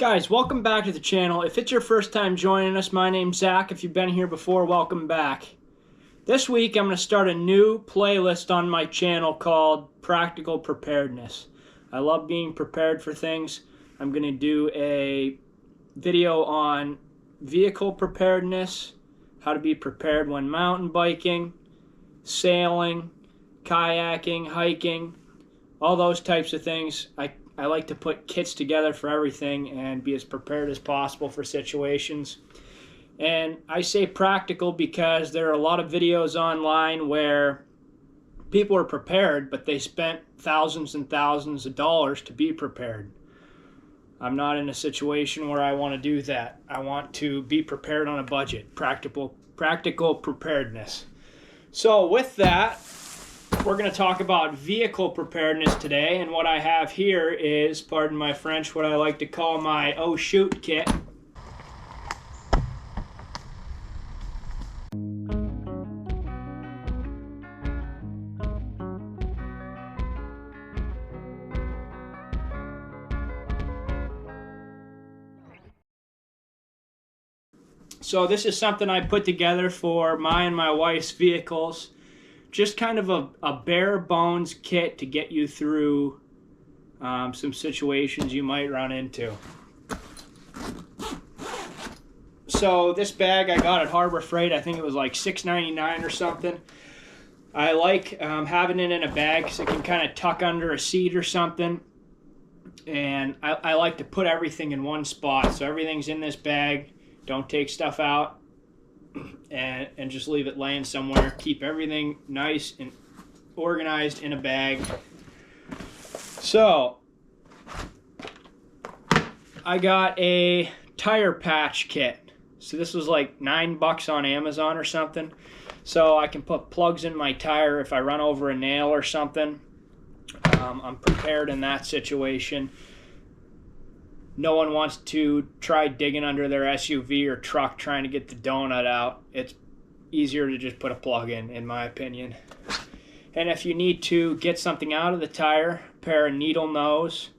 Guys, welcome back to the channel. If it's your first time joining us, my name's Zach. If you've been here before, welcome back. This week I'm going to start a new playlist on my channel called Practical Preparedness. I love being prepared for things. I'm going to do a video on vehicle preparedness, how to be prepared when mountain biking, sailing, kayaking, hiking, all those types of things. I like to put kits together for everything and be as prepared as possible for situations. And I say practical because there are a lot of videos online where people are prepared, but they spent thousands and thousands of dollars to be prepared. I'm not in a situation where I want to do that. I want to be prepared on a budget, practical preparedness. So with that, we're going to talk about vehicle preparedness today, and what I have here is, pardon my French, what I like to call my oh shoot kit. So this is something I put together for my and my wife's vehicles. Just kind of a bare bones kit to get you through some situations you might run into. So this bag I got at Harbor Freight, I think it was like $6.99 or something. I like having it in a bag because it can kind of tuck under a seat or something. And I like to put everything in one spot. So everything's in this bag. Don't take stuff out. And just leave it laying somewhere. Keep everything nice and organized in a bag. So I got a tire patch kit. So this was like $9 on Amazon or something. So I can put plugs in my tire if I run over a nail or something. I'm prepared in that situation. No one wants to try digging under their SUV or truck trying to get the donut out. It's easier to just put a plug in my opinion. And if you need to get something out of the tire, a pair of needle nose.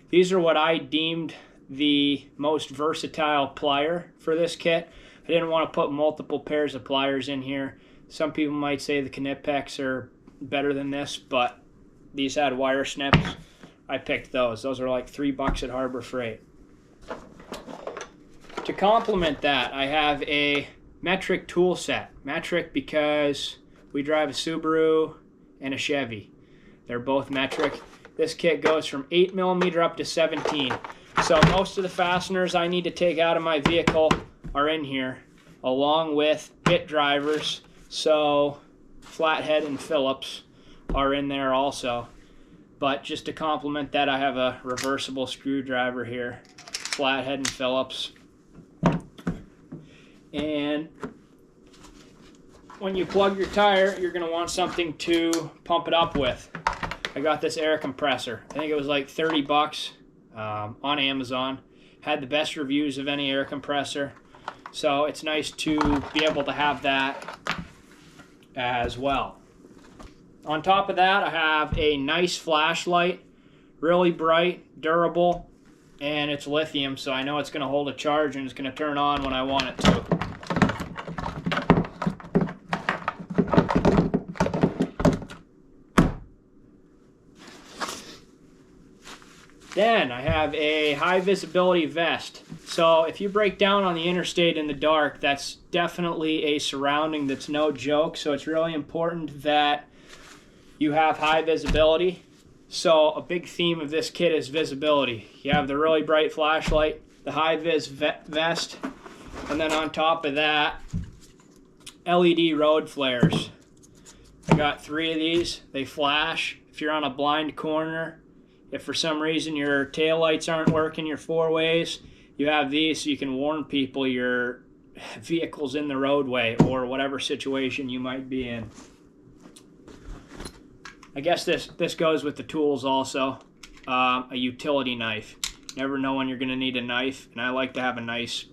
These are what I deemed the most versatile plier for this kit. I didn't want to put multiple pairs of pliers in here. Some people might say the Knipex are better than this, but these had wire snips. I picked those. Those are like $3 at Harbor Freight. To complement that, I have a metric tool set. Metric because we drive a Subaru and a Chevy. They're both metric. This kit goes from 8mm up to 17. So most of the fasteners I need to take out of my vehicle are in here, along with bit drivers. So flathead and Phillips are in there also. But just to complement that, I have a reversible screwdriver here, flathead and Phillips. And when you plug your tire, you're going to want something to pump it up with. I got this air compressor. I think it was like $30 on Amazon. Had the best reviews of any air compressor. So it's nice to be able to have that as well. On top of that, I have a nice flashlight, really bright, durable, and it's lithium, so I know it's going to hold a charge and it's going to turn on when I want it to. Then I have a high visibility vest. So if you break down on the interstate in the dark, that's definitely a surrounding that's no joke, so it's really important that you have high visibility. So a big theme of this kit is visibility. You have the really bright flashlight, the high vis vest, and then on top of that, LED road flares. I got 3 of these. They flash if you're on a blind corner. If for some reason your taillights aren't working, your 4-ways, you have these so you can warn people your vehicle's in the roadway or whatever situation you might be in. I guess this goes with the tools also. A utility knife. Never know when you're going to need a knife, and I like to have a nice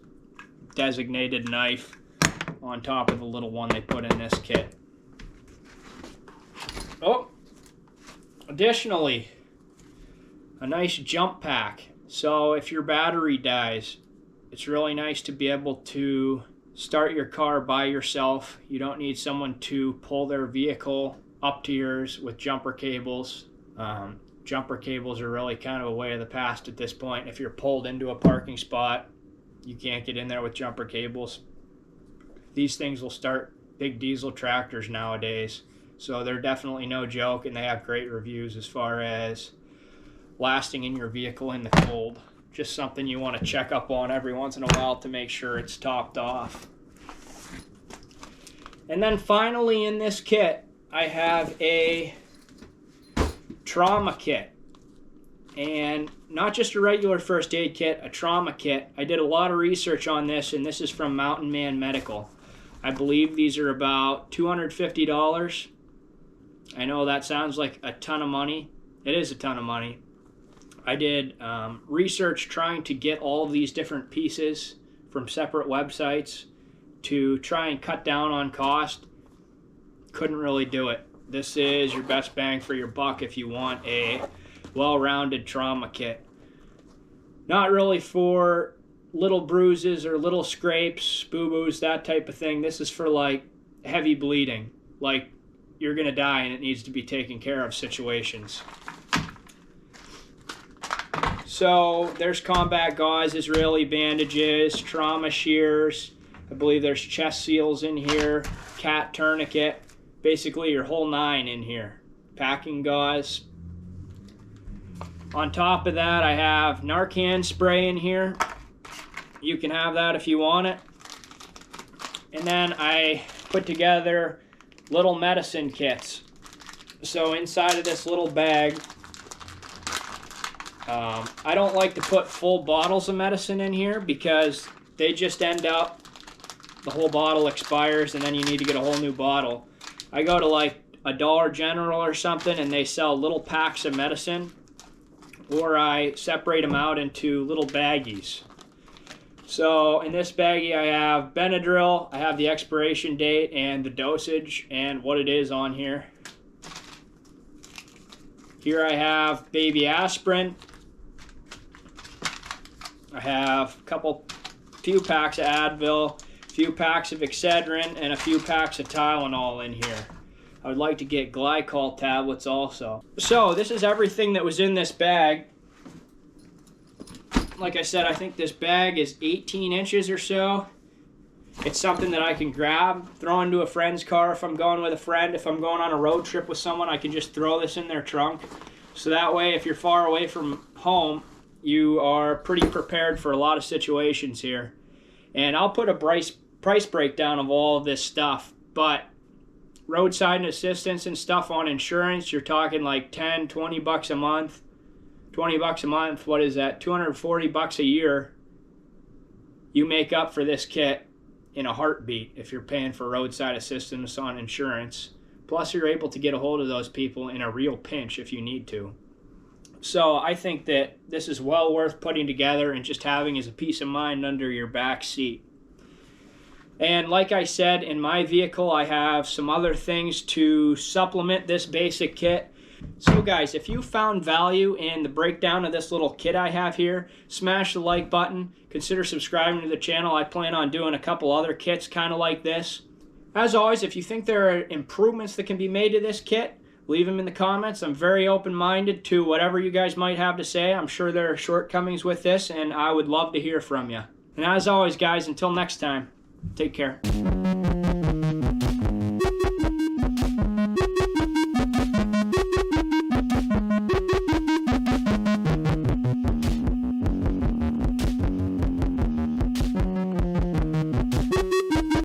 designated knife on top of the little one they put in this kit. Oh, additionally, a nice jump pack. So if your battery dies, it's really nice to be able to start your car by yourself. You don't need someone to pull their vehicle up to yours with jumper cables. Jumper cables are really kind of a way of the past at this point. If you're pulled into a parking spot, you can't get in there with jumper cables. These things will start big diesel tractors nowadays, so they're definitely no joke, and they have great reviews as far as lasting in your vehicle in the cold. Just something you want to check up on every once in a while to make sure it's topped off. And then finally in this kit, I have a trauma kit. And not just a regular first aid kit, a trauma kit. I did a lot of research on this, and this is from Mountain Man Medical. I believe these are about $250. I know that sounds like a ton of money. It is a ton of money. I did research trying to get all of these different pieces from separate websites to try and cut down on cost. Couldn't really do it. This is your best bang for your buck if you want a well-rounded trauma kit. Not really for little bruises or little scrapes, boo-boos, that type of thing. This is for like heavy bleeding, like you're gonna die and it needs to be taken care of situations. So there's combat gauze, Israeli bandages, trauma shears. I believe there's chest seals in here, cat tourniquet, basically your whole nine in here. Packing gauze. On top of that, I have Narcan spray in here. You can have that if you want it. And then I put together little medicine kits. So inside of this little bag, I don't like to put full bottles of medicine in here because they just end up, the whole bottle expires and then you need to get a whole new bottle. I go to like a Dollar General or something and they sell little packs of medicine, or I separate them out into little baggies. So in this baggie I have Benadryl, I have the expiration date and the dosage and what it is on here. Here I have baby aspirin. I have a few packs of Advil, a few packs of Excedrin, and a few packs of Tylenol in here. I would like to get glycol tablets also. So this is everything that was in this bag. Like I said, I think this bag is 18 inches or so. It's something that I can grab, throw into a friend's car if I'm going with a friend. If I'm going on a road trip with someone, I can just throw this in their trunk. So that way, if you're far away from home, you are pretty prepared for a lot of situations here. And I'll put a price breakdown of all of this stuff, but roadside assistance and stuff on insurance, you're talking like 10, 20 bucks a month. 20 bucks a month, what is that? 240 bucks a year. You make up for this kit in a heartbeat if you're paying for roadside assistance on insurance. Plus you're able to get a hold of those people in a real pinch if you need to. So I think that this is well worth putting together and just having as a peace of mind under your back seat. And like I said, in my vehicle I have some other things to supplement this basic kit. So guys, if you found value in the breakdown of this little kit I have here, smash the like button, consider subscribing to the channel. I plan on doing a couple other kits kind of like this. As always, if you think there are improvements that can be made to this kit, leave them in the comments. I'm very open-minded to whatever you guys might have to say. I'm sure there are shortcomings with this, and I would love to hear from you. And as always, guys, until next time, take care.